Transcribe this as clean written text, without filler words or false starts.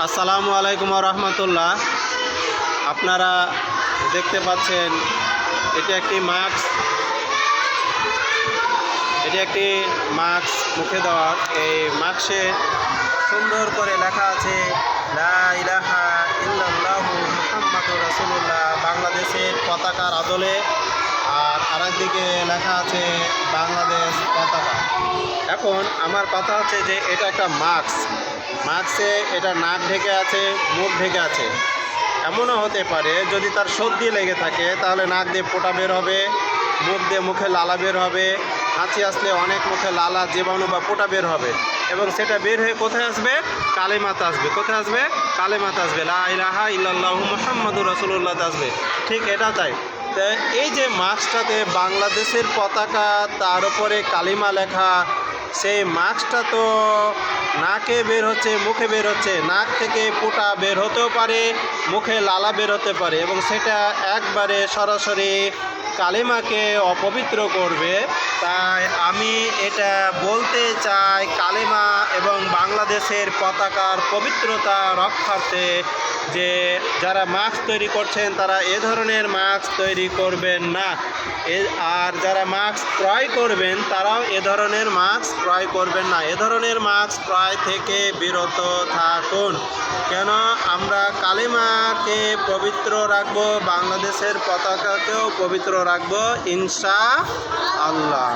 আসসালামু আলাইকুম রহমতুল্লাহ। আপনারা দেখতে পাচ্ছেন এটি একটি মাস্ক মুখে দেওয়ার। এই মাস্কে সুন্দর করে লেখা আছে লা ইলাহা ইল্লাল্লাহু মুহাম্মাদুর রাসূলুল্লাহ, বাংলাদেশের পতাকার আদলে। আর আরেকদিকে লেখা আছে বাংলাদেশ পতাকা। এখন আমার কথা হচ্ছে যে এটা একটা মাস্কে এটা নাক ঢেকে আছে, মুখ ঢেকে আছে। এমনও হতে পারে যদি তার সর্দি লেগে থাকে তাহলে নাক দিয়ে পোটা বের হবে, মুখ দিয়ে মুখে লালা বের হবে, হাঁচি আসলে অনেক মুখে লালা জীবাণু বা পোটা বের হবে, এবং সেটা বের হয়ে কোথায় আসবে? কালেমাতে আসবে। কোথায় আসবে? কালেমাতে আসবে, লা ইলাহা ইল্লাল্লাহু মুহাম্মাদুর রাসূলুল্লাহ আসবে। ঠিক এটা তাই। তো এই যে মাস্কটাতে বাংলাদেশের পতাকা, তার উপরে কালিমা লেখা, সেই মাস্কটা তো নাকে বের হচ্ছে, মুখে বের হচ্ছে। নাক থেকে পোটা বের হতেও পারে, মুখে লালা বের হতে পারে, এবং সেটা একবারে সরাসরি কালেমাকে অপবিত্র করবে। তাই আমি এটা বলতে চাই, কালেমা এবং বাংলাদেশের পতাকার পবিত্রতা রক্ষার্থে যে যারা মাস্ক তৈরি করছেন তারা এ ধরনের মাস্ক তৈরি করবেন না। আর যারা মাস্ক ক্রয় করবেন তারাও এ ধরনের মাস্ক ক্রয় করবেন না। এ ধরনের মাস্ক ক্রয় থেকে বিরত থাকুন। কেন? আমরা কালেমাকে পবিত্র রাখবো, বাংলাদেশের পতাকাকেও পবিত্র রাখবো ইনশাআল্লাহ।